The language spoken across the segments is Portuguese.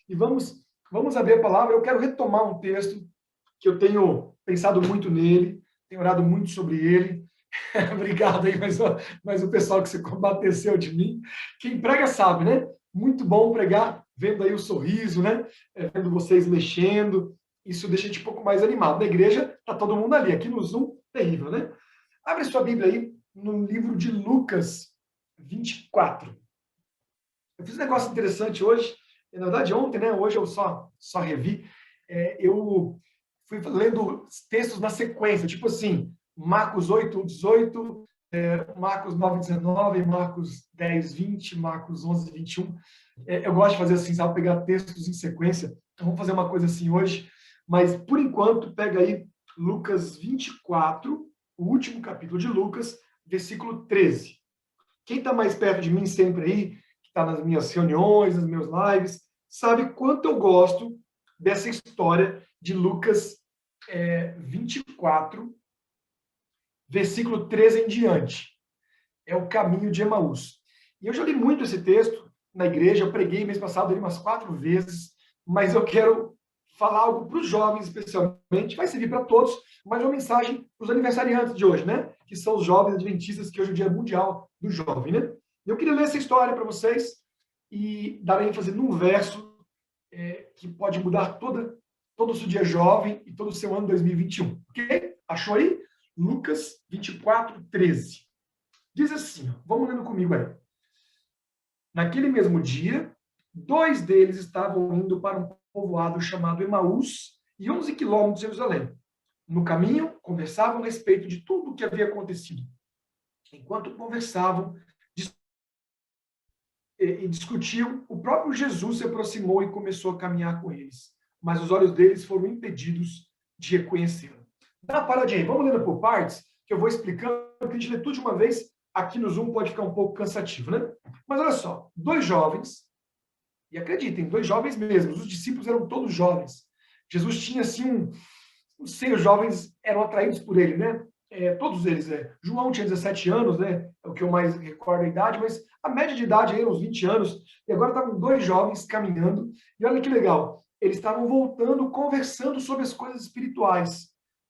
e vamos abrir a palavra. Eu quero retomar um texto que eu tenho pensado muito nele, tenho orado muito sobre ele. Obrigado aí, mas o pessoal que se combateceu de mim. Quem prega sabe, né? Muito bom pregar, vendo aí o sorriso, né? Vendo vocês mexendo. Isso deixa a gente um pouco mais animado. Na igreja, tá todo mundo ali. Aqui no Zoom, terrível, né? Abre sua Bíblia aí no livro de Lucas 24. Eu fiz um negócio interessante hoje. Na verdade, ontem, né? Hoje eu só revi. Eu fui lendo textos na sequência, tipo assim, Marcos 8, 18, Marcos 9, 19, Marcos 10, 20, Marcos 11, 21. Eu gosto de fazer assim, sabe? Pegar textos em sequência. Então, vamos fazer uma coisa assim hoje. Mas, por enquanto, pega aí Lucas 24, o último capítulo de Lucas, versículo 13. Quem está mais perto de mim sempre aí, que está nas minhas reuniões, nas meus lives, sabe quanto eu gosto dessa história de Lucas 24, versículo 13 em diante. É o caminho de Emaús. E eu já li muito esse texto na igreja, eu preguei mês passado ele umas 4 vezes, mas eu quero falar algo para os jovens, especialmente, vai servir para todos, mas uma mensagem para os aniversariantes de hoje, né? Que são os jovens adventistas, que hoje é o Dia Mundial do Jovem, né? Eu queria ler essa história para vocês e dar ênfase num verso que pode mudar todo o seu dia jovem e todo o seu ano 2021. Ok? Achou aí? Lucas 24, 13. Diz assim, vamos lendo comigo aí. Naquele mesmo dia, 2 deles estavam indo para um povoado chamado Emaús, e 11 quilômetros de Jerusalém. No caminho, conversavam a respeito de tudo o que havia acontecido. Enquanto conversavam e discutiam, o próprio Jesus se aproximou e começou a caminhar com eles. Mas os olhos deles foram impedidos de reconhecê-lo. Dá uma paradinha aí, vamos lendo por partes, que eu vou explicando, porque a gente lê tudo de uma vez, aqui no Zoom pode ficar um pouco cansativo, né? Mas olha só, 2 jovens, e acreditem, 2 jovens mesmo, os discípulos eram todos jovens. Jesus tinha, assim, não sei, os jovens eram atraídos por ele, né? Todos eles. João tinha 17 anos, né? É o que eu mais recordo a idade, mas a média de idade era uns 20 anos, e agora estavam 2 jovens caminhando, e olha que legal, eles estavam voltando, conversando sobre as coisas espirituais.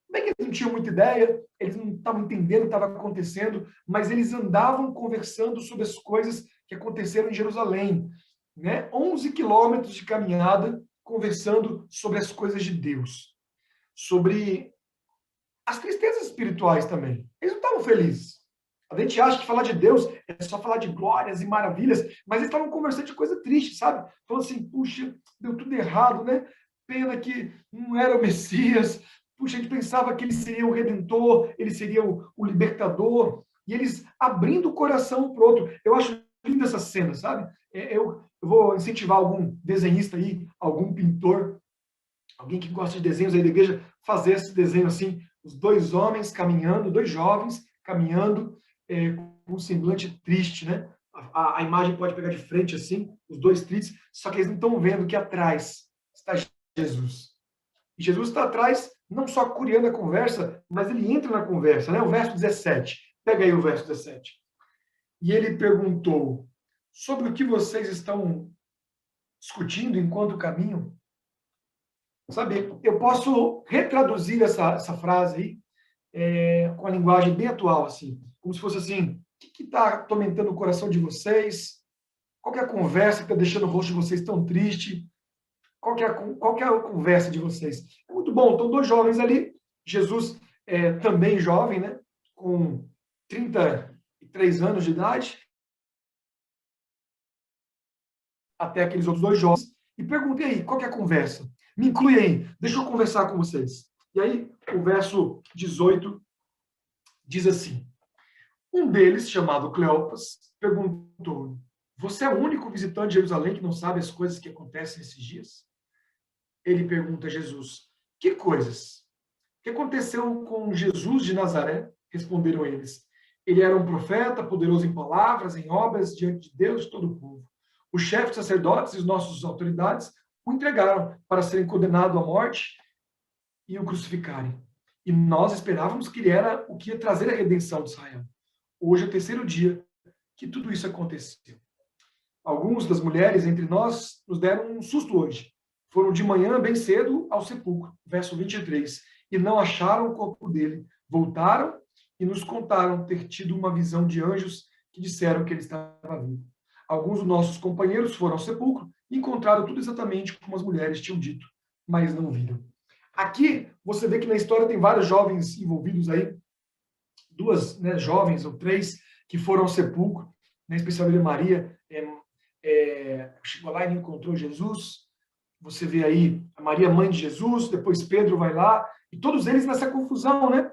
Bem que eles não tinham muita ideia, eles não estavam entendendo o que estava acontecendo, mas eles andavam conversando sobre as coisas que aconteceram em Jerusalém, né? 11 quilômetros de caminhada, conversando sobre as coisas de Deus, sobre as tristezas espirituais também. Eles não estavam felizes. A gente acha que falar de Deus é só falar de glórias e maravilhas, mas eles estavam conversando de coisa triste, sabe? Falando assim, puxa, deu tudo errado, né? Pena que não era o Messias. Puxa, a gente pensava que ele seria o Redentor, ele seria o libertador. E eles abrindo o coração um para o outro. Eu acho linda essa cena, sabe? Eu vou incentivar algum desenhista aí, algum pintor, alguém que gosta de desenhos aí da igreja, fazer esse desenho assim, os 2 homens caminhando, 2 jovens caminhando, com um semblante triste, né? A imagem pode pegar de frente assim, os 2 tristes, só que eles não estão vendo que atrás está Jesus. E Jesus está atrás, não só curiando a conversa, mas ele entra na conversa, né? O verso 17. Pega aí o verso 17. E ele perguntou: sobre o que vocês estão discutindo enquanto caminham? Sabe, eu posso retraduzir essa frase aí com a linguagem bem atual, assim, como se fosse assim, o que está atormentando o coração de vocês? Qual que é a conversa que está deixando o rosto de vocês tão triste? Qual que é a conversa de vocês? É muito bom, estão 2 jovens ali, Jesus também jovem, né, com 33 anos de idade, até aqueles outros 2 jovens, e perguntei aí, qual que é a conversa? Me inclui aí, deixa eu conversar com vocês. E aí, o verso 18 diz assim: um deles, chamado Cleopas, perguntou: você é o único visitante de Jerusalém que não sabe as coisas que acontecem nesses dias? Ele pergunta a Jesus: que coisas? O que aconteceu com Jesus de Nazaré? Responderam eles: ele era um profeta, poderoso em palavras, em obras, diante de Deus e de todo o povo. Os chefes sacerdotes e as nossas autoridades o entregaram para serem condenado à morte e o crucificarem. E nós esperávamos que ele era o que ia trazer a redenção de Israel. Hoje é o 3º dia que tudo isso aconteceu. Alguns das mulheres entre nós nos deram um susto hoje. Foram de manhã, bem cedo, ao sepulcro, verso 23, e não acharam o corpo dele. Voltaram e nos contaram ter tido uma visão de anjos que disseram que ele estava vivo. Alguns dos nossos companheiros foram ao sepulcro e encontraram tudo exatamente como as mulheres tinham dito, mas não viram. Aqui, você vê que na história tem vários jovens envolvidos aí, duas, né, jovens ou três que foram ao sepulcro, né, especialmente Maria, chegou lá e não encontrou Jesus. Você vê aí a Maria, mãe de Jesus, depois Pedro vai lá, e todos eles nessa confusão, né?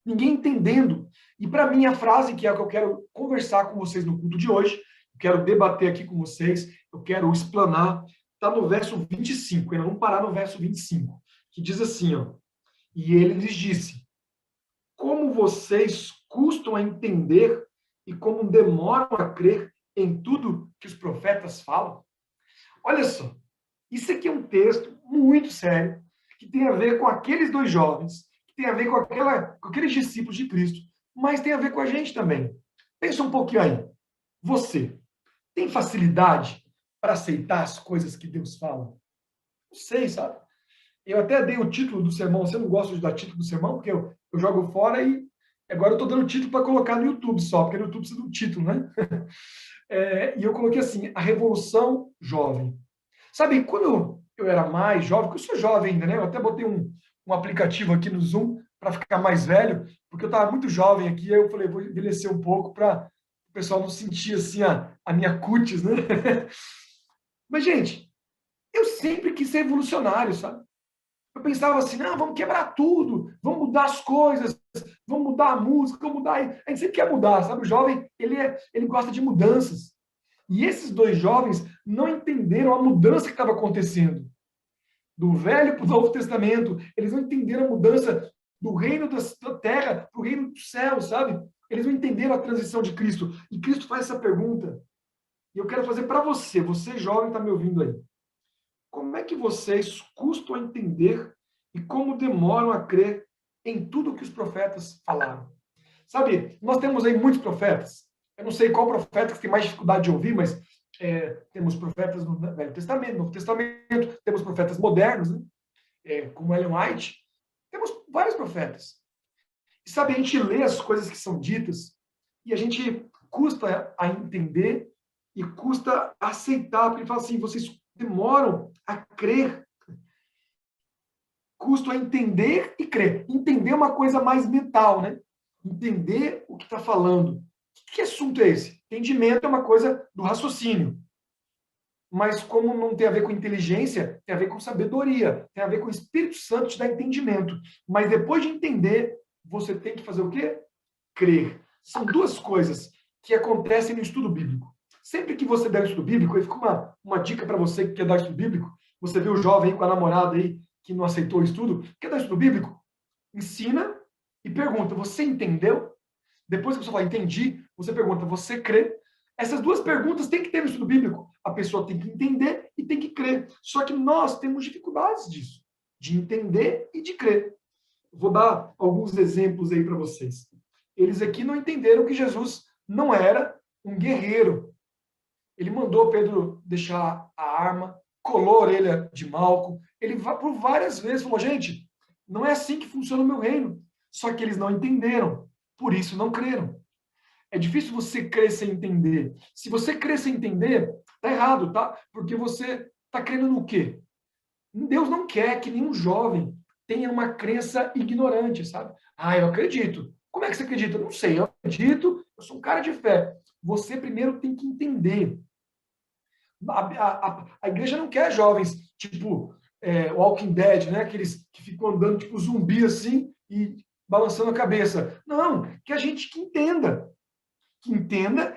Ninguém entendendo. E para mim, a frase que é a que eu quero conversar com vocês no culto de hoje, eu quero debater aqui com vocês, eu quero explanar, está no verso 25, ainda vamos parar no verso 25, que diz assim, ó, e ele lhes disse, como vocês custam a entender e como demoram a crer em tudo que os profetas falam? Olha só, isso aqui é um texto muito sério, que tem a ver com aqueles dois jovens, que tem a ver com aqueles discípulos de Cristo, mas tem a ver com a gente também. Pensa um pouquinho aí. Você tem facilidade para aceitar as coisas que Deus fala? Não sei, sabe? Eu até dei o título do sermão, você não gosta de dar título do sermão, porque eu jogo fora e agora eu estou dando título para colocar no YouTube só, porque no YouTube precisa do título, né? E eu coloquei assim, a Revolução Jovem. Sabe, quando eu era mais jovem, porque eu sou jovem ainda, né? Eu até botei um aplicativo aqui no Zoom para ficar mais velho, porque eu estava muito jovem aqui, aí eu falei, vou envelhecer um pouco para o pessoal não sentir assim a minha cutis, né? Mas, gente, eu sempre quis ser revolucionário, sabe? Eu pensava assim, não, vamos quebrar tudo, vamos mudar as coisas, vamos mudar a música, vamos mudar. A gente sempre quer mudar, sabe? O jovem, ele gosta de mudanças. E esses dois jovens não entenderam a mudança que estava acontecendo. Do Velho para o Novo Testamento. Eles não entenderam a mudança do reino da terra para o reino do céu, sabe? Eles não entenderam a transição de Cristo. E Cristo faz essa pergunta. E eu quero fazer para você, você jovem está me ouvindo aí. Como é que vocês custam a entender e como demoram a crer em tudo que os profetas falaram? Sabe, nós temos aí muitos profetas. Eu não sei qual profeta que tem mais dificuldade de ouvir, mas temos profetas no Velho Testamento, no Novo Testamento, temos profetas modernos, né? Como Ellen White. Temos vários profetas. E sabe, a gente lê as coisas que são ditas e a gente custa a entender e custa a aceitar, porque ele fala assim, vocês demoram a crer, custo a entender e crer. Entender é uma coisa mais mental, né? Entender o que está falando. Que assunto é esse? Entendimento é uma coisa do raciocínio. Mas como não tem a ver com inteligência, tem a ver com sabedoria, tem a ver com o Espírito Santo te dar entendimento. Mas depois de entender, você tem que fazer o quê? Crer. São duas coisas que acontecem no estudo bíblico. Sempre que você der um estudo bíblico, aí fica uma dica para você que quer dar estudo bíblico, você vê o jovem com a namorada aí que não aceitou o estudo, quer dar estudo bíblico? Ensina e pergunta, você entendeu? Depois que a pessoa fala, entendi, você pergunta, você crê? Essas duas perguntas tem que ter no estudo bíblico. A pessoa tem que entender e tem que crer. Só que nós temos dificuldades disso, de entender e de crer. Vou dar alguns exemplos aí para vocês. Eles aqui não entenderam que Jesus não era um guerreiro. Ele mandou Pedro deixar a arma, colou a orelha de Malco. Ele por várias vezes falou, gente, não é assim que funciona o meu reino. Só que eles não entenderam, por isso não creram. É difícil você crer sem entender. Se você crer sem entender, tá errado, tá? Porque você tá crendo no quê? Deus não quer que nenhum jovem tenha uma crença ignorante, sabe? Ah, eu acredito. Como é que você acredita? Não sei, eu acredito, eu sou um cara de fé. Você primeiro tem que entender. A igreja não quer jovens, tipo, Walking Dead, né? Aqueles que ficam andando tipo zumbi assim e balançando a cabeça. Não, que a gente que entenda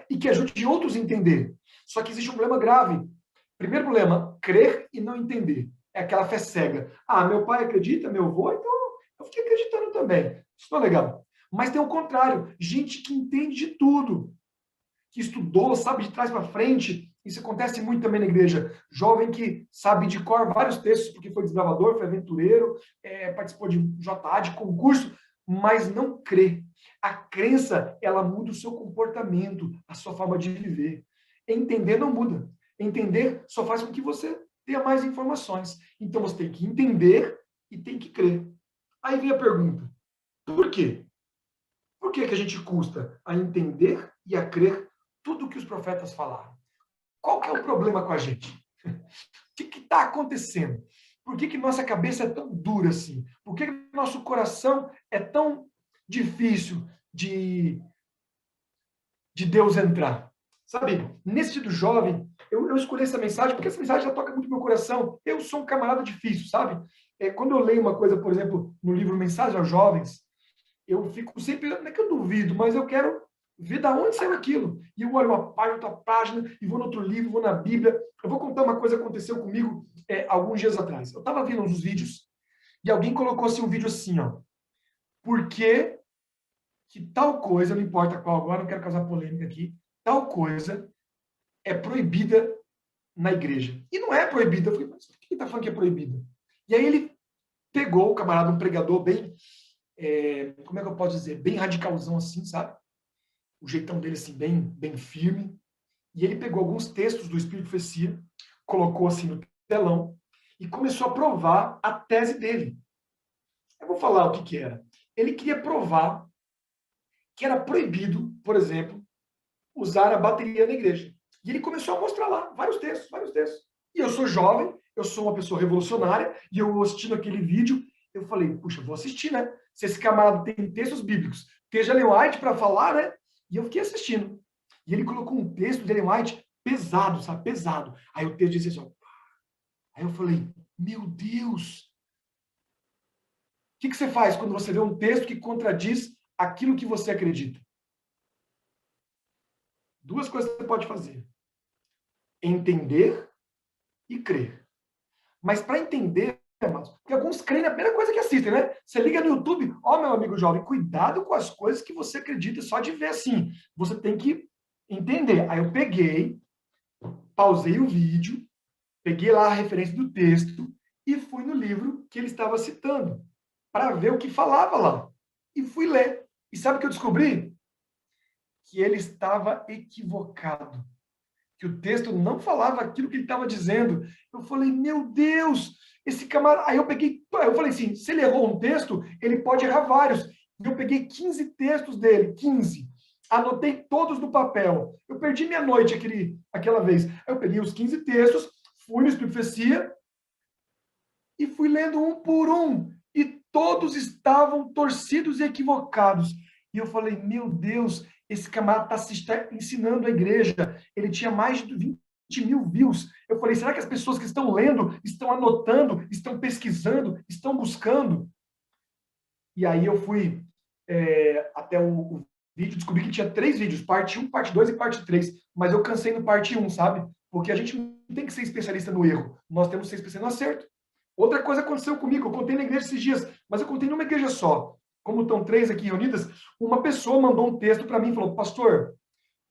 e que ajude outros a entender. Só que existe um problema grave. Primeiro problema, crer e não entender. É aquela fé cega. Ah, meu pai acredita, meu avô, então eu fiquei acreditando também. Isso não é legal. Mas tem o contrário, gente que entende de tudo, que estudou, sabe de trás para frente. Isso acontece muito também na igreja. Jovem que sabe de cor vários textos, porque foi desbravador, foi aventureiro, participou de JA, de concurso, mas não crê. A crença, ela muda o seu comportamento, a sua forma de viver. Entender não muda. Entender só faz com que você tenha mais informações. Então você tem que entender e tem que crer. Aí vem a pergunta: por quê? Por que que a gente custa a entender e a crer tudo que os profetas falaram? Qual que é o problema com a gente? O que está acontecendo? Por que nossa cabeça é tão dura assim? Por que nosso coração é tão difícil de Deus entrar? Sabe, nesse do jovem, eu escolhi essa mensagem porque essa mensagem já toca muito no meu coração. Eu sou um camarada difícil, sabe? Quando eu leio uma coisa, por exemplo, no livro Mensagem aos Jovens, eu fico sempre, não é que eu duvido, mas eu quero ver da onde saiu aquilo. E eu olho uma página, outra página, e vou no outro livro, vou na Bíblia. Eu vou contar uma coisa que aconteceu comigo alguns dias atrás. Eu estava vendo uns vídeos, e alguém colocou assim, um vídeo assim, ó. Por que tal coisa, não importa qual agora, não quero causar polêmica aqui, tal coisa é proibida na igreja. E não é proibida. Eu falei, mas por que ele está falando que é proibida? E aí ele pegou o camarada, um pregador bem, como é que eu posso dizer, bem radicalzão assim, sabe? O jeitão dele assim, bem firme. E ele pegou alguns textos do Espírito de Profecia, colocou assim no telão e começou a provar a tese dele. Eu vou falar o que era. Ele queria provar que era proibido, por exemplo, usar a bateria na igreja. E ele começou a mostrar lá vários textos, vários textos. E eu sou jovem, eu sou uma pessoa revolucionária, e eu assistindo aquele vídeo, eu falei, puxa, vou assistir, né? Se esse camarada tem textos bíblicos, esteja Ellen White para falar, né? E eu fiquei assistindo. E ele colocou um texto de Ellen White pesado, sabe? Pesado. Aí o texto dizia assim, ó. Aí eu falei, meu Deus! O que você faz quando você vê um texto que contradiz aquilo que você acredita? Duas coisas que você pode fazer. Entender e crer. Mas para entender, irmãos, porque alguns creem na primeira coisa que assistem, né? Você liga no YouTube, ó, meu amigo jovem, cuidado com as coisas que você acredita só de ver assim. Você tem que entender. Aí eu peguei, pausei o vídeo, peguei lá a referência do texto e fui no livro que ele estava citando, para ver o que falava lá. E fui ler. E sabe o que eu descobri? Que ele estava equivocado. Que o texto não falava aquilo que ele estava dizendo. Eu falei, meu Deus, esse camarada. Aí eu peguei, eu falei assim: se ele errou um texto, ele pode errar vários. E eu peguei 15 textos dele, 15. Anotei todos no papel. Eu perdi minha noite aquela vez. Aí eu peguei os 15 textos, fui no Espírito de Profecia e fui lendo um por um. E todos estavam torcidos e equivocados. E eu falei, meu Deus, esse camarada está ensinando a igreja. Ele tinha mais de 20 mil views. Eu falei, será que as pessoas que estão lendo, estão anotando, estão pesquisando, estão buscando? E aí eu fui até o vídeo, descobri que tinha 3 vídeos, parte 1, parte 2 e parte 3. Mas eu cansei no parte 1, sabe? Porque a gente não tem que ser especialista no erro. Nós temos que ser especialista no acerto. Outra coisa aconteceu comigo, eu contei na igreja esses dias, mas eu contei numa igreja só. Como estão 3 aqui reunidas, uma pessoa mandou um texto para mim e falou, pastor,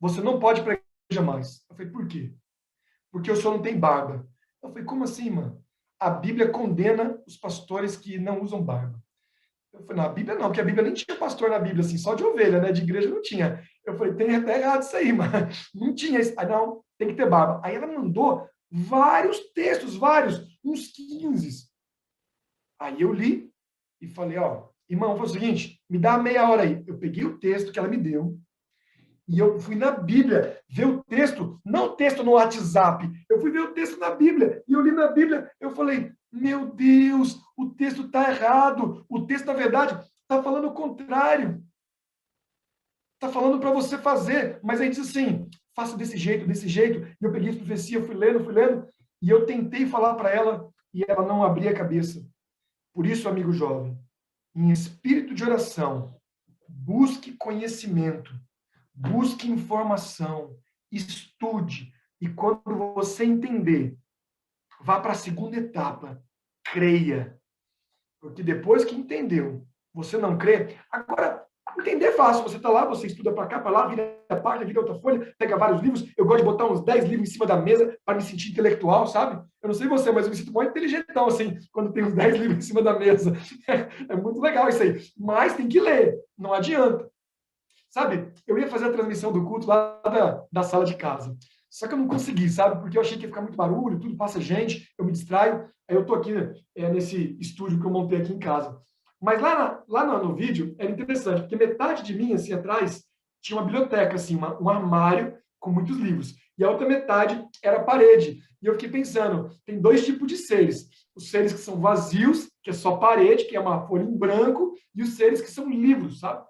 você não pode ir para a igreja mais. Eu falei, por quê? Porque o senhor não tem barba. Eu falei, como assim, mano? A Bíblia condena os pastores que não usam barba. Eu falei, não, a Bíblia não, porque a Bíblia nem tinha pastor na Bíblia, assim, só de ovelha, né? De igreja não tinha. Eu falei, tem até errado isso aí, mano. Não tinha isso. Ah, não, tem que ter barba. Aí ela mandou vários textos, vários, uns 15. Aí eu li e falei, ó, irmão, foi o seguinte, me dá meia hora aí. Eu peguei o texto que ela me deu e eu fui na Bíblia ver o texto, não o texto no WhatsApp. Eu fui ver o texto na Bíblia e eu li na Bíblia. Eu falei, meu Deus, o texto está errado. O texto, na verdade, está falando o contrário. Está falando para você fazer, mas aí diz assim, faça desse jeito, desse jeito. E eu peguei a profecia, fui lendo, e eu tentei falar para ela e ela não abria a cabeça. Por isso, amigo jovem, em espírito de oração, busque conhecimento, busque informação, estude, e quando você entender, vá para a segunda etapa, creia. Porque depois que entendeu, você não crê. Agora, entender é fácil. Você está lá, você estuda para cá, para lá, vira a página, vira outra folha, pega vários livros. Eu gosto de botar uns 10 livros em cima da mesa para me sentir intelectual, sabe? Eu não sei você, mas eu me sinto muito inteligentão, assim, quando tem uns 10 livros em cima da mesa. É muito legal isso aí. Mas tem que ler, não adianta. Sabe, eu ia fazer a transmissão do culto lá da sala de casa. só que eu não consegui, sabe? Porque eu achei que ia ficar muito barulho, tudo passa gente, eu me distraio. Aí eu tô aqui nesse estúdio que eu montei aqui em casa. Mas no vídeo era interessante, porque metade de mim, assim, atrás, tinha uma biblioteca, assim, um armário com muitos livros. E a outra metade era a parede. E eu fiquei pensando, tem dois tipos de seres. Os seres que são vazios, que é só parede, que é uma folha em branco, e os seres que são livros, sabe?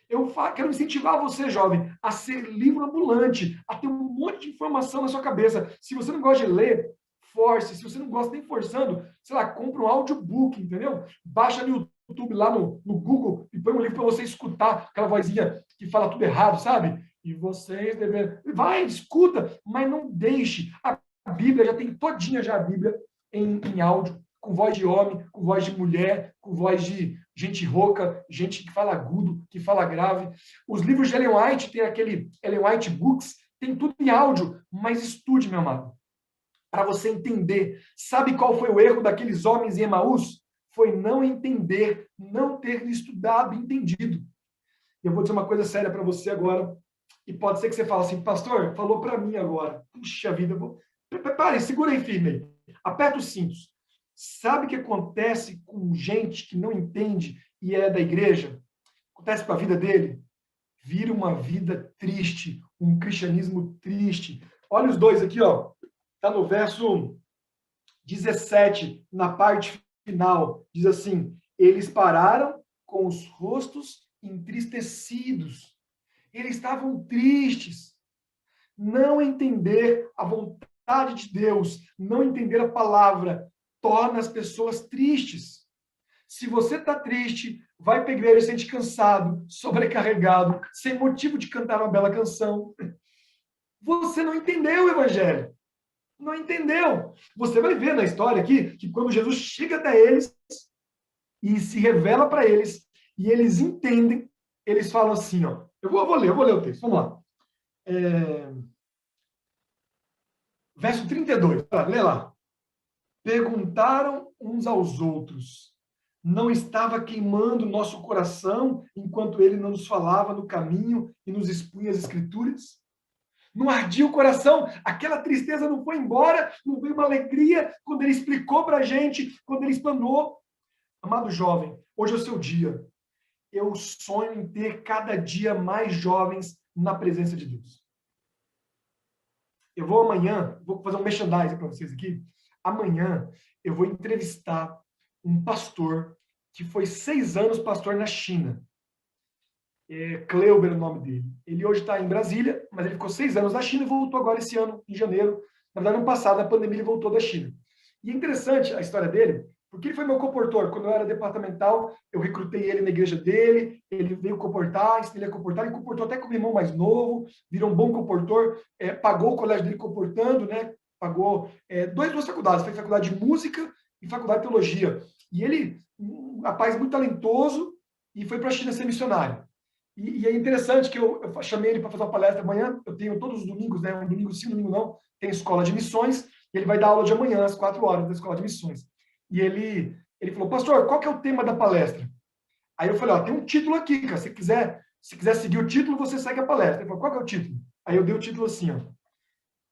Eu quero incentivar você, jovem, a ser livro ambulante, a ter um monte de informação na sua cabeça. Se você não gosta de ler, force. Se você não gosta nem forçando, sei lá, compra um audiobook, entendeu? Baixa no YouTube, lá no Google, e põe um livro para você escutar aquela vozinha que fala tudo errado, sabe? E vocês devem... Vai, escuta, mas não deixe. A Bíblia já tem todinha já a Bíblia em áudio, com voz de homem, com voz de mulher, com voz de gente rouca, gente que fala agudo, que fala grave. Os livros de Ellen White, tem aquele Ellen White Books, tem tudo em áudio, mas estude, meu amado, para você entender. Sabe qual foi o erro daqueles homens em Emaús? Foi não entender, não ter estudado, entendido. Eu vou dizer uma coisa séria para você agora, e pode ser que você fale assim, pastor, falou para mim agora. Puxa vida, pare, segura aí firme. Aperta os cintos. Sabe o que acontece com gente que não entende e é da igreja? Acontece com a vida dele? Vira uma vida triste, um cristianismo triste. Olha os dois aqui, ó. Está no verso 17, na parte final. Diz assim: eles pararam com os rostos entristecidos. Eles estavam tristes. Não entender a vontade de Deus, não entender a palavra, torna as pessoas tristes. Se você está triste, vai para a igreja, sente cansado, sobrecarregado, sem motivo de cantar uma bela canção. Você não entendeu o evangelho. Não entendeu. Você vai ver na história aqui que quando Jesus chega até eles e se revela para eles, e eles entendem, eles falam assim, ó. Eu vou ler o texto, vamos lá. Verso 32, lê lá. Perguntaram uns aos outros: não estava queimando nosso coração enquanto ele não nos falava no caminho e nos expunha as escrituras? Não ardia o coração? Aquela tristeza não foi embora? Não veio uma alegria quando ele explicou para a gente, quando ele explanou? Amado jovem, hoje é o seu dia. Eu sonho em ter cada dia mais jovens na presença de Deus. Eu vou amanhã, vou fazer um merchandising para vocês aqui. Amanhã eu vou entrevistar um pastor que foi 6 anos pastor na China. Kleuber é o nome dele. Ele hoje está em Brasília, mas ele ficou 6 anos na China e voltou agora esse ano, em janeiro. Na verdade, ano passado, na pandemia, ele voltou da China. E é interessante a história dele, porque ele foi meu comportor. Quando eu era departamental, eu recrutei ele na igreja dele, ele veio comportar, ensinei ele a comportar, ele comportou até com o meu irmão mais novo, virou um bom comportor, pagou o colégio dele comportando, né? Pagou duas faculdades, fez faculdade de música e faculdade de teologia. E ele, um rapaz muito talentoso, e foi para a China ser missionário. E é interessante que eu chamei ele para fazer uma palestra amanhã, eu tenho todos os domingos, né? Um domingo sim, um domingo não, tem escola de missões, e ele vai dar aula de amanhã, às 4 horas, da escola de missões. E ele falou, pastor, qual que é o tema da palestra? Aí eu falei, ó, tem um título aqui, cara, se quiser seguir o título, você segue a palestra. Ele falou, qual que é o título? Aí eu dei o título assim, ó,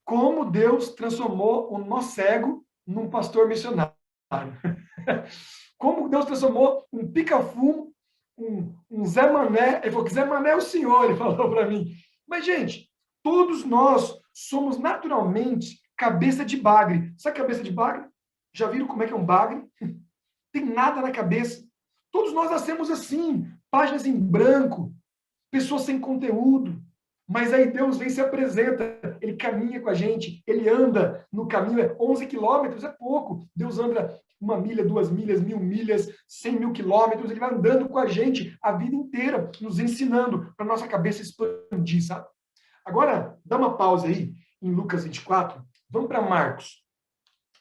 como Deus transformou o nó cego num pastor missionário. Como Deus transformou um pica-fumo, um Zé Mané. Ele falou que Zé Mané é o senhor, ele falou para mim. Mas, gente, todos nós somos naturalmente cabeça de bagre. Sabe cabeça de bagre? Já viram como é que é um bagre? Tem nada na cabeça. Todos nós nascemos assim, páginas em branco, pessoas sem conteúdo. Mas aí Deus vem e se apresenta, ele caminha com a gente, ele anda no caminho, 11 quilômetros é pouco. Deus anda 1 milha, 2 milhas, 1000 milhas, 100 mil quilômetros, ele vai andando com a gente a vida inteira, nos ensinando para nossa cabeça expandir, sabe? Agora, dá uma pausa aí em Lucas 24, vamos para Marcos.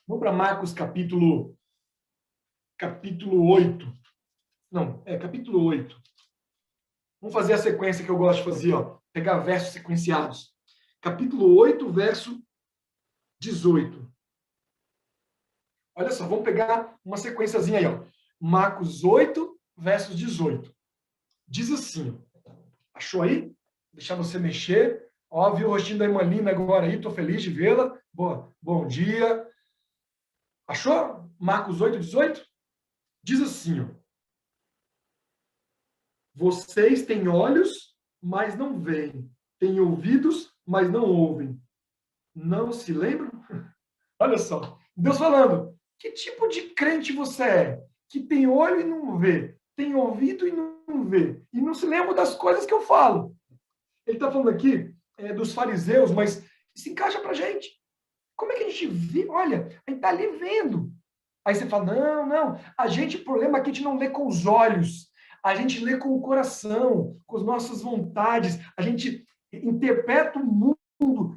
Vamos para Marcos capítulo 8. Não, capítulo 8. Vamos fazer a sequência que eu gosto de fazer, ó. Pegar versos sequenciados. Capítulo 8, verso 18. Olha só, vamos pegar uma sequenciazinha aí, ó. Marcos 8, versos 18. Diz assim, achou aí? Deixar você mexer. Ó, vi o rostinho da irmã Lina agora aí, tô feliz de vê-la. Bom dia. Achou? Marcos 8:18? Diz assim, ó. Vocês têm olhos, mas não veem. Têm ouvidos, mas não ouvem. Não se lembram? Olha só. Deus falando, que tipo de crente você é? Que tem olho e não vê. Tem ouvido e não vê. E não se lembra das coisas que eu falo. Ele está falando aqui dos fariseus, mas se encaixa para a gente. Como é que a gente vê? Olha, a gente está ali vendo. Aí você fala, não. A gente, o problema é que a gente não lê com os olhos. A gente lê com o coração, com as nossas vontades. A gente interpreta o mundo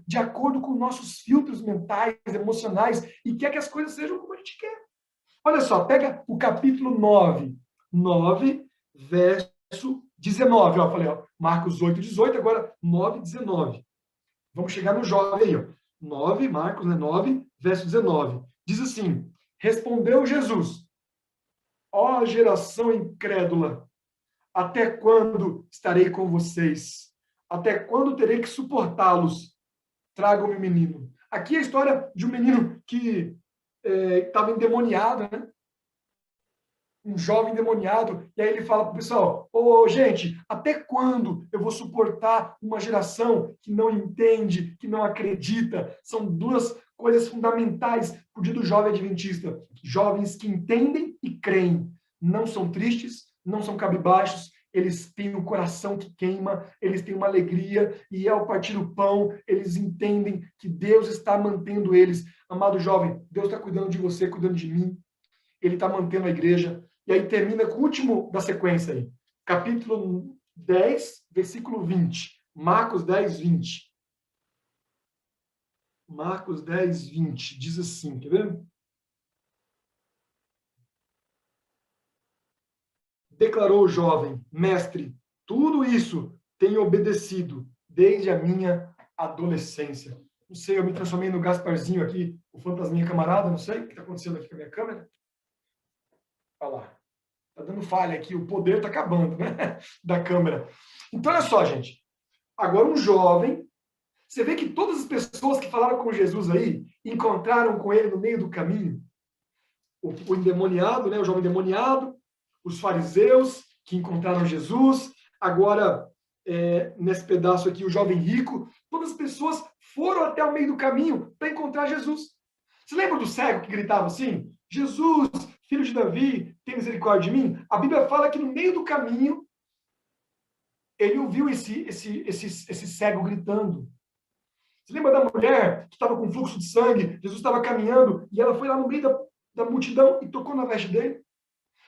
de acordo com nossos filtros mentais, emocionais, e quer que as coisas sejam como a gente quer. Olha só, pega o capítulo 9, verso 19. Ó, falei, ó, Marcos 8:18, agora 9:19. Vamos chegar no jovem aí, ó. 9, Marcos, né? 9, verso 19. Diz assim: respondeu Jesus, ó geração incrédula, até quando estarei com vocês? Até quando terei que suportá-los? Tragam-me o menino. Aqui é a história de um menino que estava endemoniado, né? Um jovem endemoniado, e aí ele fala para o pessoal, gente, até quando eu vou suportar uma geração que não entende, que não acredita? São duas coisas fundamentais para o dia do jovem adventista. Jovens que entendem e creem. Não são tristes, não são cabisbaixos, eles têm o coração que queima, eles têm uma alegria, e ao partir o pão, eles entendem que Deus está mantendo eles. Amado jovem, Deus está cuidando de você, cuidando de mim, ele está mantendo a igreja. E aí termina com o último da sequência aí. Capítulo 10, versículo 20. Marcos 10, 20. Marcos 10, 20. Diz assim, quer ver? Declarou o jovem, mestre, tudo isso tenho obedecido desde a minha adolescência. Não sei, eu me transformei no Gasparzinho aqui, o fantasminha camarada, não sei o que está acontecendo aqui com a minha câmera. Olha lá. Está dando falha aqui, o poder está acabando, né? Da câmera. Então, olha só, gente. Agora, um jovem, você vê que todas as pessoas que falaram com Jesus aí encontraram com ele no meio do caminho. O endemoniado, né? O jovem endemoniado, os fariseus que encontraram Jesus. Agora, nesse pedaço aqui, o jovem rico. Todas as pessoas foram até o meio do caminho para encontrar Jesus. Você lembra do cego que gritava assim? Jesus, filho de Davi, tem misericórdia de mim? A Bíblia fala que no meio do caminho ele ouviu esse cego gritando. Você lembra da mulher que estava com fluxo de sangue? Jesus estava caminhando e ela foi lá no meio da multidão e tocou na veste dele.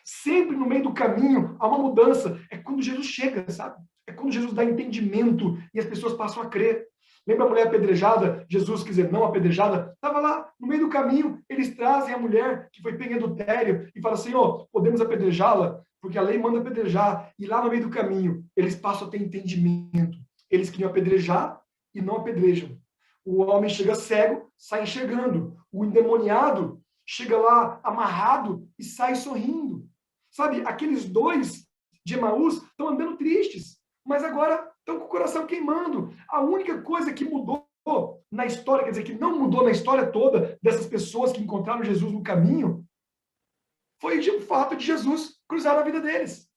Sempre no meio do caminho há uma mudança. É quando Jesus chega, sabe? É quando Jesus dá entendimento e as pessoas passam a crer. Lembra a mulher apedrejada? Jesus, quer dizer, não apedrejada, estava lá no meio do caminho. Eles trazem a mulher que foi pega em adultério e fala: Senhor, podemos apedrejá-la? Porque a lei manda apedrejar. E lá no meio do caminho, eles passam a ter entendimento. Eles queriam apedrejar e não apedrejam. O homem chega cego, sai enxergando. O endemoniado chega lá amarrado e sai sorrindo. Sabe, aqueles dois de Emaús estão andando tristes, mas agora estão com o coração queimando. A única coisa que mudou na história, quer dizer, que não mudou na história toda dessas pessoas que encontraram Jesus no caminho, foi o fato de Jesus cruzar a vida deles.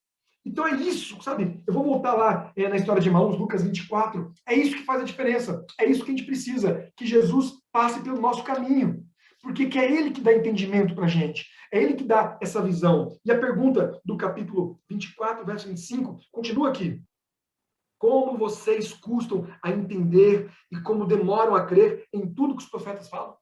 Então é isso, sabe? Eu vou voltar lá na história de Emaús, Lucas 24. É isso que faz a diferença. É isso que a gente precisa, que Jesus passe pelo nosso caminho. Porque que é ele que dá entendimento para a gente. É ele que dá essa visão. E a pergunta do capítulo 24, verso 25, continua aqui. Como vocês custam a entender e como demoram a crer em tudo que os profetas falam?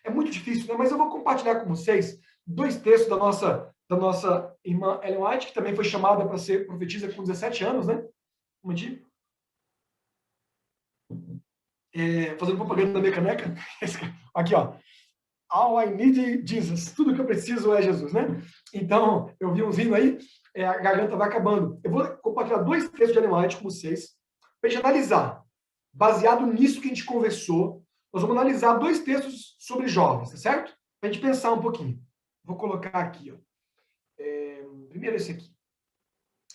É muito difícil, né? Mas eu vou compartilhar com vocês dois textos da nossa irmã Ellen White, que também foi chamada para ser profetisa com 17 anos, né? Como eu digo. Fazendo propaganda da minha caneca. Aqui, ó. All I need is Jesus. Tudo que eu preciso é Jesus, né? Então, eu vi uns hinos aí, a garganta vai acabando. Eu vou compartilhar dois textos de Ellen White com vocês, para a gente analisar. Baseado nisso que a gente conversou, nós vamos analisar dois textos sobre jovens, tá certo? Para a gente pensar um pouquinho. Vou colocar aqui, ó. Primeiro esse aqui.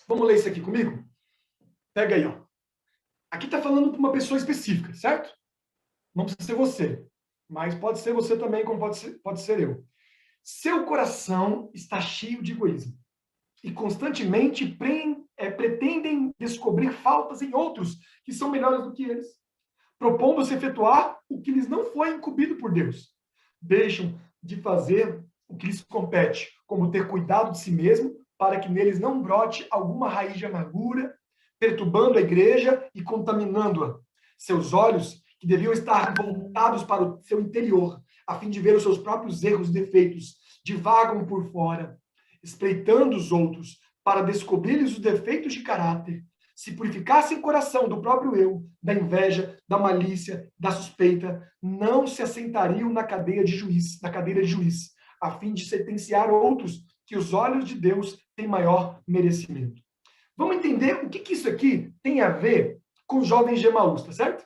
Vamos ler isso aqui comigo? Pega aí, ó. Aqui está falando para uma pessoa específica, certo? Não precisa ser você, mas pode ser você também, como pode ser eu. Seu coração está cheio de egoísmo e constantemente pretendem descobrir faltas em outros que são melhores do que eles, propondo-se efetuar o que lhes não foi incumbido por Deus. Deixam de fazer o que lhes compete, como ter cuidado de si mesmo, para que neles não brote alguma raiz de amargura, perturbando a igreja e contaminando-a. Seus olhos, que deviam estar voltados para o seu interior, a fim de ver os seus próprios erros e defeitos, divagam por fora, espreitando os outros, para descobrir-lhes os defeitos de caráter. Se purificassem o coração do próprio eu, da inveja, da malícia, da suspeita, não se assentariam na cadeira de juiz, a fim de sentenciar outros que os olhos de Deus têm maior merecimento. Vamos entender o que isso aqui tem a ver com os jovens de Emaús, tá certo?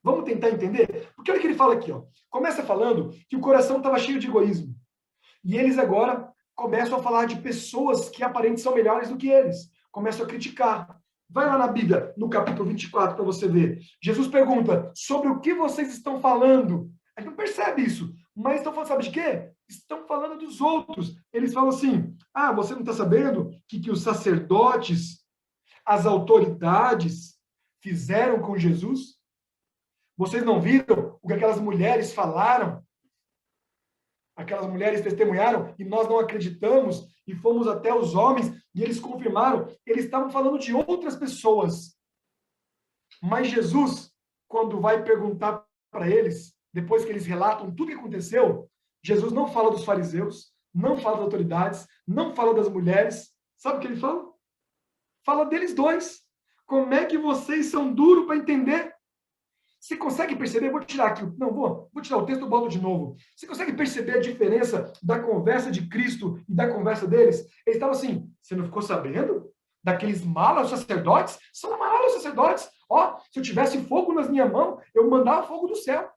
Vamos tentar entender? Porque olha o que ele fala aqui, ó. Começa falando que o coração estava cheio de egoísmo. E eles agora começam a falar de pessoas que aparentemente são melhores do que eles. Começam a criticar. Vai lá na Bíblia, no capítulo 24, para você ver. Jesus pergunta, sobre o que vocês estão falando? A gente não percebe isso. Mas estão falando, sabe de quê? Estão falando dos outros. Eles falam assim, você não está sabendo que os sacerdotes, as autoridades fizeram com Jesus? Vocês não viram o que aquelas mulheres falaram? Aquelas mulheres testemunharam e nós não acreditamos e fomos até os homens e eles confirmaram. Eles estavam falando de outras pessoas. Mas Jesus, quando vai perguntar para eles, depois que eles relatam tudo o que aconteceu, Jesus não fala dos fariseus, não fala das autoridades, não fala das mulheres. Sabe o que ele fala? Fala deles dois. Como é que vocês são duros para entender? Você consegue perceber? Vou tirar aqui. Não, vou tirar o texto e boto de novo. Você consegue perceber a diferença da conversa de Cristo e da conversa deles? Eles estavam assim, você não ficou sabendo? Daqueles malos sacerdotes? São malos sacerdotes. Se eu tivesse fogo nas minhas mãos, eu mandava fogo do céu.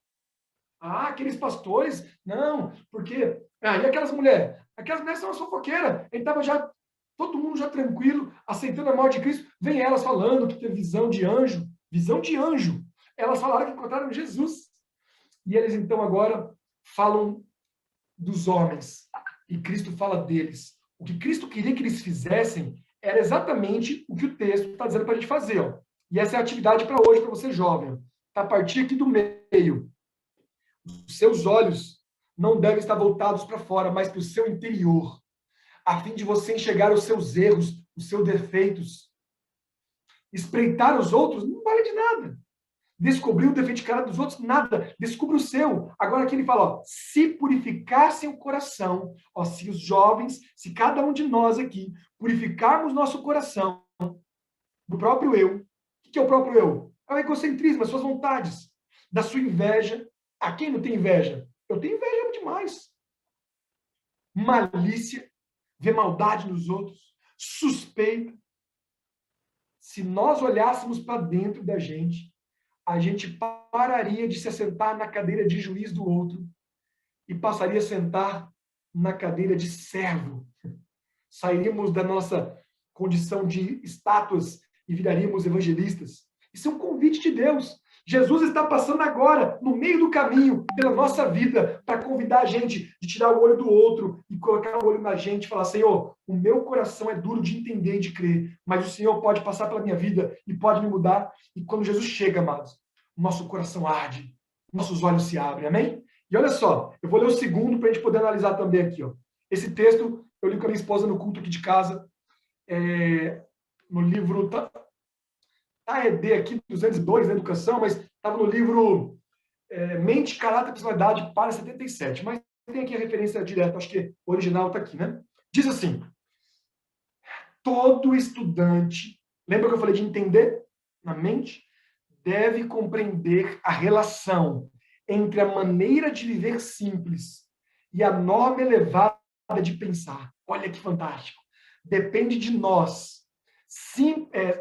Aqueles pastores, não, porque... e aquelas mulheres? Aquelas mulheres são uma fofoqueira. Ele estava já, todo mundo já tranquilo, aceitando a morte de Cristo. Vem elas falando que teve visão de anjo. Visão de anjo. Elas falaram que encontraram Jesus. E eles, então, agora falam dos homens. E Cristo fala deles. O que Cristo queria que eles fizessem era exatamente o que o texto está dizendo para a gente fazer. Ó. E essa é a atividade para hoje, para você jovem. Está a partir aqui do meio. Os seus olhos não devem estar voltados para fora, mas para o seu interior. A fim de você enxergar os seus erros, os seus defeitos. Espreitar os outros não vale de nada. Descobrir o defeito de cara dos outros, nada. Descubra o seu. Agora aqui ele fala, se purificassem o coração, se os jovens, se cada um de nós aqui purificarmos nosso coração do próprio eu. O que é o próprio eu? É o egocentrismo, as suas vontades, da sua inveja. Quem não tem inveja? Eu tenho inveja demais. Malícia, ver maldade nos outros, suspeita. Se nós olhássemos para dentro da gente, a gente pararia de se assentar na cadeira de juiz do outro e passaria a sentar na cadeira de servo. Sairíamos da nossa condição de estátuas e viraríamos evangelistas. Isso é um convite de Deus. Jesus está passando agora, no meio do caminho, pela nossa vida, para convidar a gente de tirar o olho do outro e colocar o olho na gente e falar, Senhor, o meu coração é duro de entender e de crer, mas o Senhor pode passar pela minha vida e pode me mudar. E quando Jesus chega, amados, nosso coração arde, nossos olhos se abrem, amém? E olha só, eu vou ler o segundo para a gente poder analisar também aqui. Ó. Esse texto eu li com a minha esposa no culto aqui de casa, no livro... ED aqui, 202, na educação, mas estava no livro Mente, Caráter e Personalidade, para 77. Mas tem aqui a referência direta, acho que o original está aqui, né? Diz assim, todo estudante, lembra que eu falei de entender na mente? Deve compreender a relação entre a maneira de viver simples e a norma elevada de pensar. Olha que fantástico. Depende de nós,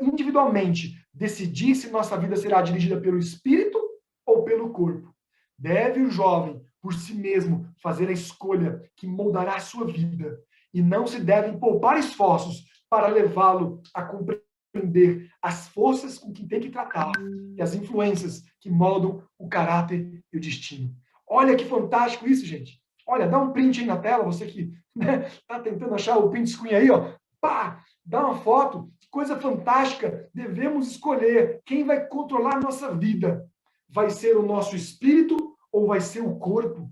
individualmente, decidir se nossa vida será dirigida pelo espírito ou pelo corpo. Deve o jovem, por si mesmo, fazer a escolha que moldará a sua vida. E não se devem poupar esforços para levá-lo a compreender compreender as forças com que tem que tratar e as influências que moldam o caráter e o destino. Olha que fantástico isso, gente. Olha, dá um print aí na tela, você que está tentando achar o print screen aí, ó. Pá, dá uma foto. Que coisa fantástica. Devemos escolher quem vai controlar a nossa vida. Vai ser o nosso espírito ou vai ser o corpo?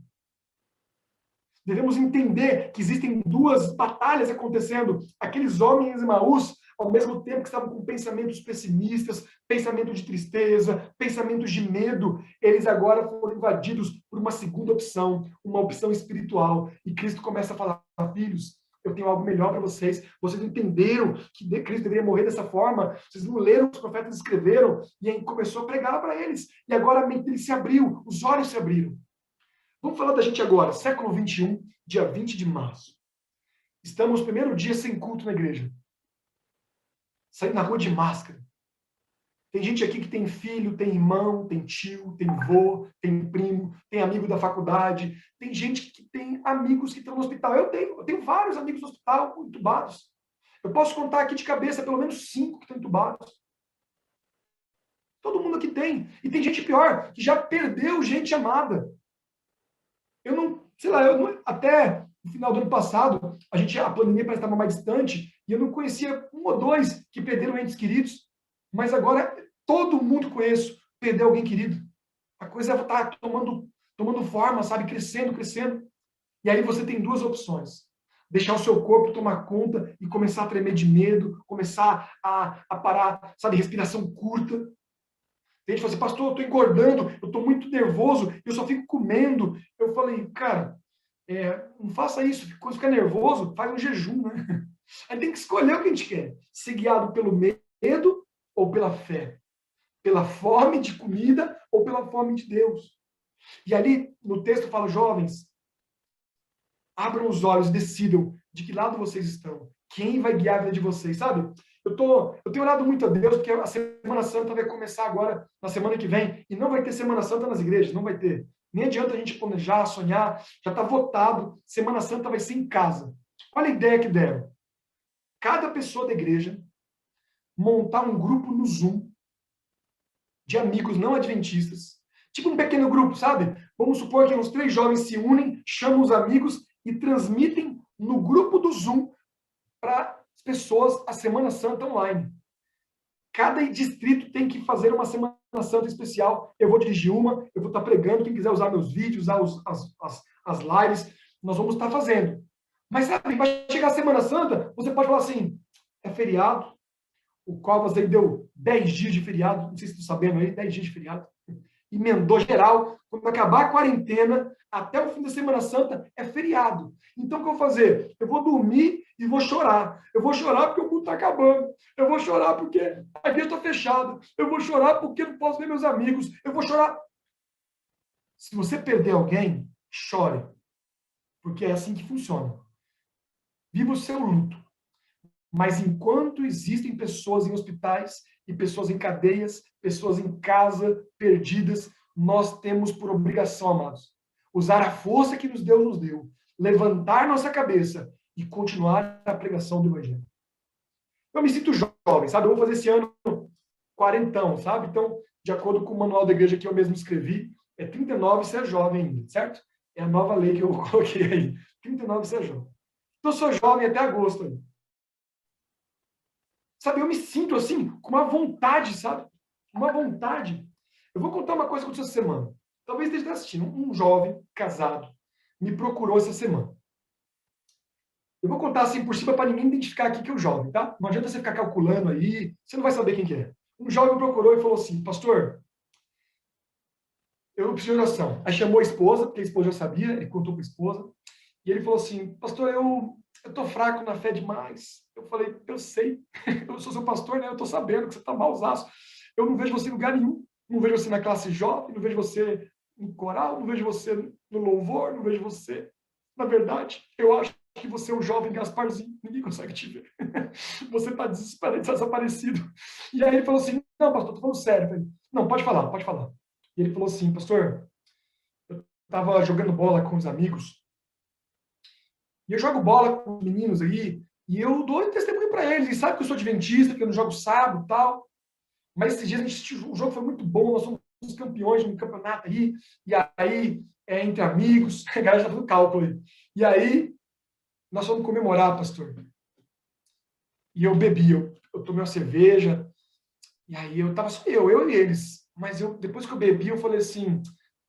Devemos entender que existem duas batalhas acontecendo. Aqueles homens em Emaús, ao mesmo tempo que estavam com pensamentos pessimistas, pensamento de tristeza, pensamentos de medo, eles agora foram invadidos por uma segunda opção, uma opção espiritual. E Cristo começa a falar: filhos, eu tenho algo melhor para vocês. Vocês entenderam que Cristo deveria morrer dessa forma? Vocês não leram o que os profetas escreveram? E aí começou a pregar para eles. E agora a mente deles se abriu, os olhos se abriram. Vamos falar da gente agora, século 21, dia 20 de março. Estamos no primeiro dia sem culto na igreja. Saindo na rua de máscara. Tem gente aqui que tem filho, tem irmão, tem tio, tem vô, tem primo, tem amigo da faculdade. Tem gente que tem amigos que estão no hospital. Eu tenho vários amigos no hospital entubados. Eu posso contar aqui de cabeça pelo menos 5 que estão entubados. Todo mundo aqui tem. E tem gente pior, que já perdeu gente amada. Eu não, sei lá, até no final do ano passado, a pandemia parece estar mais distante, e eu não conhecia 1 ou 2 que perderam entes queridos, mas agora todo mundo conheço perdeu alguém querido. A coisa está tomando forma, sabe, crescendo, crescendo. E aí você tem 2 opções. Deixar o seu corpo tomar conta e começar a tremer de medo, começar a parar, sabe, respiração curta. Tem gente que fala assim: pastor, eu estou engordando, eu estou muito nervoso, eu só fico comendo. Eu falei: cara, não faça isso, quando ficar nervoso, faz um jejum, né? Aí tem que escolher o que a gente quer. Ser guiado pelo medo ou pela fé. Pela fome de comida ou pela fome de Deus. E ali, no texto, fala: jovens, abram os olhos e decidam de que lado vocês estão. Quem vai guiar a vida de vocês, sabe? Eu tenho orado muito a Deus, porque a Semana Santa vai começar agora, na semana que vem, e não vai ter Semana Santa nas igrejas, não vai ter. Nem adianta a gente planejar, sonhar, já está votado, Semana Santa vai ser em casa. Olha a ideia que deram. Cada pessoa da igreja montar um grupo no Zoom de amigos não adventistas, tipo um pequeno grupo, sabe? Vamos supor que uns 3 jovens se unem, chamam os amigos e transmitem no grupo do Zoom para as pessoas a Semana Santa online. Cada distrito tem que fazer uma Semana Santa especial. Eu vou dirigir uma, eu vou estar pregando. Quem quiser usar meus vídeos, usar as lives, nós vamos estar fazendo. Mas sabe, vai chegar a Semana Santa, você pode falar assim: é feriado. O Covas aí deu 10 dias de feriado, não sei se estão sabendo aí, 10 dias de feriado. Emendou geral. Quando acabar a quarentena, até o fim da Semana Santa, é feriado. Então, o que eu vou fazer? Eu vou dormir e vou chorar. Eu vou chorar porque o mundo está acabando. Eu vou chorar porque a igreja está fechada. Eu vou chorar porque não posso ver meus amigos. Eu vou chorar. Se você perder alguém, chore. Porque é assim que funciona. Viva o seu luto. Mas enquanto existem pessoas em hospitais e pessoas em cadeias, pessoas em casa, perdidas, nós temos por obrigação, amados, usar a força que Deus nos deu, levantar nossa cabeça e continuar a pregação do Evangelho. Eu me sinto jovem, sabe? Eu vou fazer esse ano 40, sabe? Então, de acordo com o manual da igreja que eu mesmo escrevi, é 39 ser jovem ainda, certo? É a nova lei que eu coloquei aí. 39 ser jovem. Então, eu sou jovem até agosto ainda. Sabe, eu me sinto assim, com uma vontade, sabe? Uma vontade. Eu vou contar uma coisa que aconteceu essa semana. Talvez esteja assistindo. Um jovem casado me procurou essa semana. Eu vou contar assim por cima para ninguém identificar aqui que é o jovem, tá? Não adianta você ficar calculando aí, você não vai saber quem que é. Um jovem me procurou e falou assim: pastor, eu preciso de oração. Aí chamou a esposa, porque a esposa já sabia, ele contou para a esposa. E ele falou assim: pastor, eu estou fraco na fé demais. Eu falei: eu sei, eu sou seu pastor, né? Eu estou sabendo que você está malzaço. Eu não vejo você em lugar nenhum. Não vejo você na classe jovem, não vejo você no coral, não vejo você no louvor, não vejo você. Na verdade, eu acho que você é um jovem Gasparzinho. Ninguém consegue te ver. Você está desesperado, está desaparecido. E aí ele falou assim: não, pastor, estou falando sério. Eu falei: não, pode falar, pode falar. E ele falou assim: pastor, eu estava jogando bola com os amigos. E eu jogo bola com os meninos aí, E eu dou testemunho para eles. E sabe que eu sou adventista, que eu não jogo sábado e tal. Mas esses dias o jogo foi muito bom, nós somos campeões de um campeonato aí. E aí, entre amigos, a galera já tá fazendo cálculo aí. E aí, nós fomos comemorar, pastor. E eu bebi, eu tomei uma cerveja. E aí eu tava só eu e eles. Mas depois que eu bebi, eu falei assim,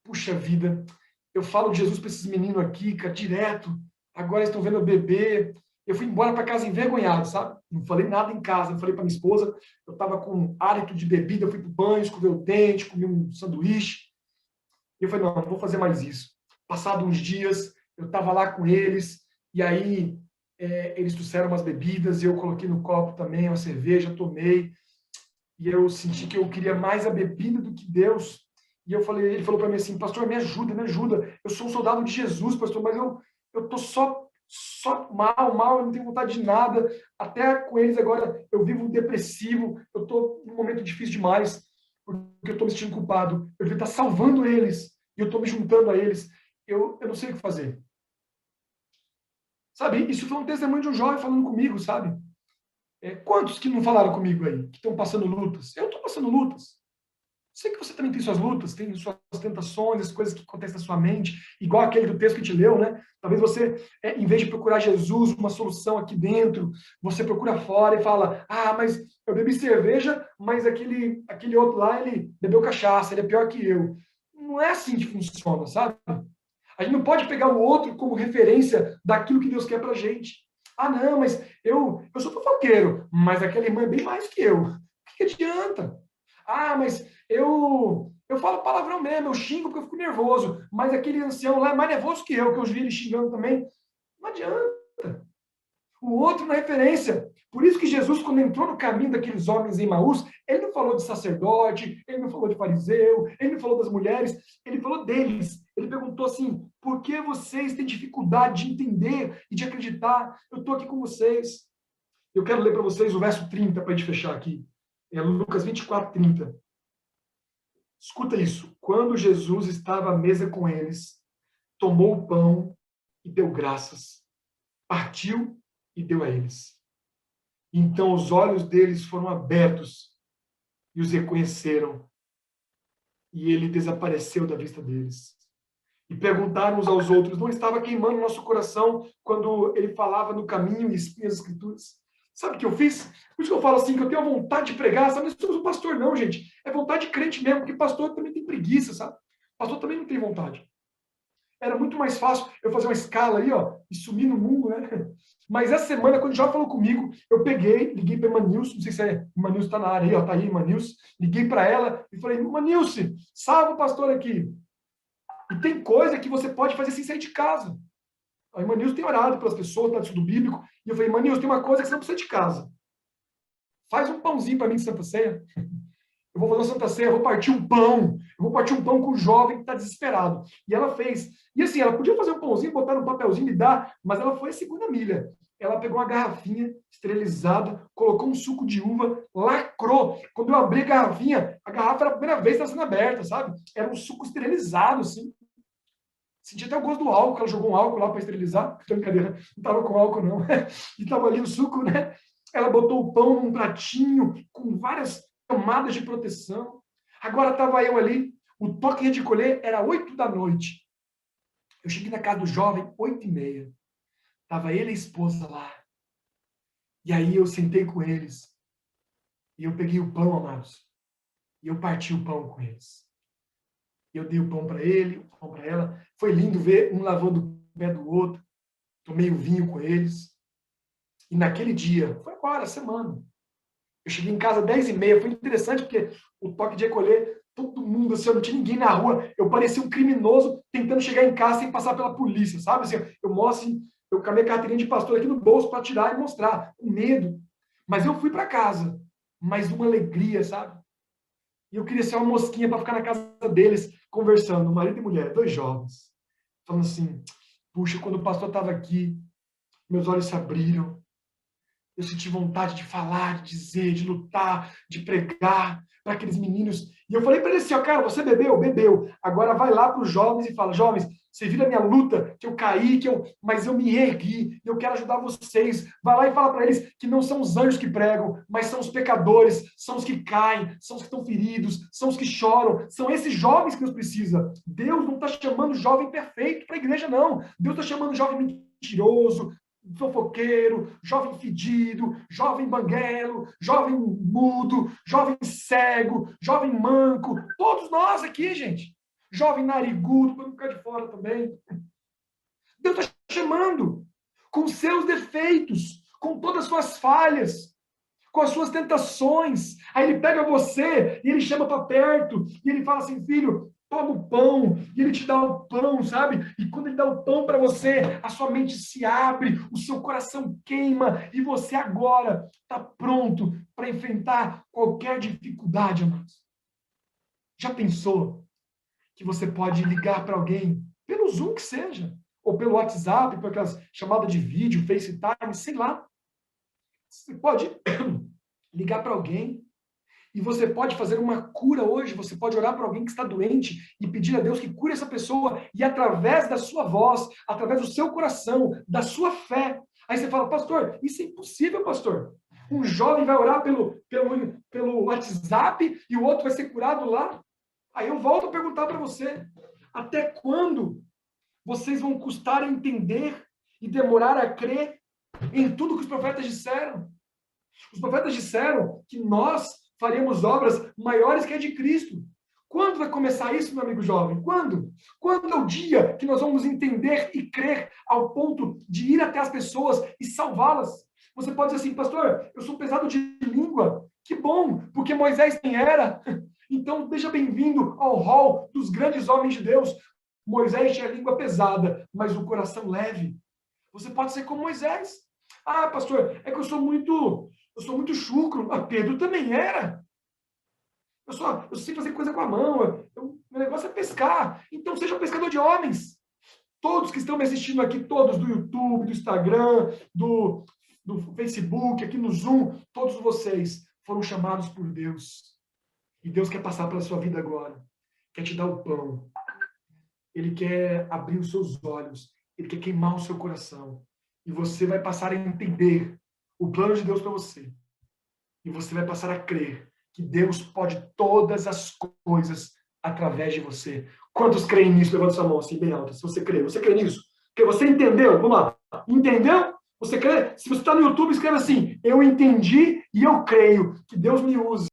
puxa vida, eu falo de Jesus para esses meninos aqui, cara, direto. Agora eles estão vendo eu beber. Eu fui embora para casa envergonhado, sabe? Não falei nada em casa. Não falei para minha esposa. Eu estava com hálito de bebida. Eu fui para o banho, escovei o dente, comi um sanduíche. E eu falei, não vou fazer mais isso. Passado uns dias, eu estava lá com eles. E aí eles trouxeram umas bebidas. E eu coloquei no copo também uma cerveja, tomei. E eu senti que eu queria mais a bebida do que Deus. E ele falou para mim assim, pastor, me ajuda, me ajuda. Eu sou um soldado de Jesus, pastor, mas eu tô só mal, eu não tenho vontade de nada. Até com eles agora eu vivo depressivo, eu tô num momento difícil demais, porque eu tô me sentindo culpado. Eu devia estar salvando eles, e eu tô me juntando a eles. Eu não sei o que fazer. Sabe, isso foi um testemunho de um jovem falando comigo, sabe? Quantos que não falaram comigo aí, que estão passando lutas? Eu estou passando lutas. Sei que você também tem suas lutas, tem suas tentações, as coisas que acontecem na sua mente, igual aquele do texto que te leu, né? Talvez você, em vez de procurar Jesus, uma solução aqui dentro, você procura fora e fala, mas eu bebi cerveja, mas aquele outro lá, ele bebeu cachaça, ele é pior que eu. Não é assim que funciona, sabe? A gente não pode pegar o outro como referência daquilo que Deus quer pra gente. Não, mas eu sou fofoqueiro, mas aquela irmã é bem mais que eu. O que adianta? Mas eu falo palavrão mesmo, eu xingo porque eu fico nervoso, mas aquele ancião lá é mais nervoso que eu vi ele xingando também. Não adianta. O outro na referência. Por isso que Jesus, quando entrou no caminho daqueles homens em Maús, ele não falou de sacerdote, ele não falou de fariseu, ele não falou das mulheres, ele falou deles. Ele perguntou assim, por que vocês têm dificuldade de entender e de acreditar? Eu estou aqui com vocês. Eu quero ler para vocês o verso 30 para a gente fechar aqui. É Lucas 24, 30. Escuta isso. Quando Jesus estava à mesa com eles, tomou o pão e deu graças. Partiu e deu a eles. Então os olhos deles foram abertos e os reconheceram. E ele desapareceu da vista deles. E perguntaram uns aos outros, não estava queimando nosso coração quando ele falava no caminho e explia as escrituras? Sabe o que eu fiz? Por isso que eu falo assim, que eu tenho vontade de pregar, sabe? Não sou um pastor não, gente. É vontade de crente mesmo, porque pastor também tem preguiça, sabe? Pastor também não tem vontade. Era muito mais fácil eu fazer uma escala aí, ó, e sumir no mundo, né? Mas essa semana, quando o Jó falou comigo, eu peguei, liguei para a Manilce, não sei se é, Manilce está na área aí, ó, tá aí, Manilce. Liguei para ela e falei, Manilce, salva o pastor aqui. E tem coisa que você pode fazer sem sair de casa. A irmã Nilce tem orado pelas pessoas, está estudo bíblico. E eu falei, irmã Nilce, tem uma coisa que você não precisa de casa. Faz um pãozinho para mim de Santa Ceia. Eu vou fazer uma Santa Ceia, eu vou partir um pão. Eu vou partir um pão com o jovem que está desesperado. E ela fez. E assim, ela podia fazer um pãozinho, botar no papelzinho e dar, mas ela foi a segunda milha. Ela pegou uma garrafinha esterilizada, colocou um suco de uva, lacrou. Quando eu abri a garrafa era a primeira vez que estava sendo aberta, sabe? Era um suco esterilizado, assim. Senti até o gosto do álcool, ela jogou um álcool lá para esterilizar. Brincadeira, não estava com álcool, não. E estava ali o suco, né? Ela botou o pão num pratinho com várias camadas de proteção. Agora estava eu ali, o toque de recolher era 8 da noite. Eu cheguei na casa do jovem, 8h30. Estava ele e a esposa lá. E aí eu sentei com eles. E eu peguei o pão, amados. E eu parti o pão com eles. Eu dei o pão para ele, o pão para ela. Foi lindo ver um lavando o pé do outro. Tomei o vinho com eles. E naquele dia, foi agora, semana. Eu cheguei em casa 10h30. Foi interessante porque o toque de recolher, todo mundo, assim, eu não tinha ninguém na rua. Eu parecia um criminoso tentando chegar em casa sem passar pela polícia, sabe? Assim, eu mostro, assim, eu com a minha carteirinha de pastor aqui no bolso para tirar e mostrar, com medo. Mas eu fui para casa, mas uma alegria, sabe? E eu queria ser uma mosquinha para ficar na casa deles, conversando, marido e mulher, 2 jovens, falando assim, puxa, quando o pastor estava aqui, meus olhos se abriram, eu senti vontade de falar, de dizer, de lutar, de pregar para aqueles meninos. E eu falei para ele assim, ó, cara, você bebeu? Bebeu. Agora vai lá para os jovens e fala, jovens, Você viram a minha luta, que eu caí, mas eu me ergui, eu quero ajudar vocês. Vai lá e fala para eles que não são os anjos que pregam, mas são os pecadores, são os que caem, são os que estão feridos, são os que choram, são esses jovens que Deus precisa. Deus não está chamando jovem perfeito para a igreja, não. Deus está chamando jovem mentiroso, fofoqueiro, jovem fedido, jovem banguelo, jovem mudo, jovem cego, jovem manco, todos nós aqui, gente. Jovem narigudo, para não ficar de fora também. Deus está chamando com seus defeitos, com todas as suas falhas, com as suas tentações. Aí ele pega você e ele chama para perto e ele fala assim, filho, toma o pão, e ele te dá o pão, sabe? E quando ele dá o pão para você, a sua mente se abre, o seu coração queima, e você agora está pronto para enfrentar qualquer dificuldade, amados. Já pensou que você pode ligar para alguém, pelo Zoom que seja, ou pelo WhatsApp, por aquelas chamadas de vídeo, FaceTime, sei lá. Você pode ligar para alguém e você pode fazer uma cura hoje, você pode orar para alguém que está doente e pedir a Deus que cure essa pessoa e através da sua voz, através do seu coração, da sua fé. Aí você fala, pastor, isso é impossível, pastor. Um jovem vai orar pelo WhatsApp e o outro vai ser curado lá? Aí eu volto a perguntar para você, até quando vocês vão custar a entender e demorar a crer em tudo que os profetas disseram? Os profetas disseram que nós faremos obras maiores que a de Cristo. Quando vai começar isso, meu amigo jovem? Quando? Quando é o dia que nós vamos entender e crer ao ponto de ir até as pessoas e salvá-las? Você pode dizer assim, pastor, eu sou pesado de língua. Que bom, porque Moisés nem era. Então, seja bem-vindo ao hall dos grandes homens de Deus. Moisés tinha a língua pesada, mas o coração leve. Você pode ser como Moisés. Ah, pastor, é que eu sou muito chucro. Ah, Pedro também era. Eu sei fazer coisa com a mão. Meu negócio é pescar. Então, seja um pescador de homens. Todos que estão me assistindo aqui, todos do YouTube, do Instagram, do Facebook, aqui no Zoom, todos vocês foram chamados por Deus. E Deus quer passar pela sua vida agora. Quer te dar o pão. Ele quer abrir os seus olhos. Ele quer queimar o seu coração. E você vai passar a entender o plano de Deus para você. E você vai passar a crer que Deus pode todas as coisas através de você. Quantos creem nisso? Levanta sua mão assim, bem alta. Se você crê nisso? Porque você entendeu? Vamos lá. Entendeu? Você crê? Se você está no YouTube, escreve assim, eu entendi e eu creio que Deus me use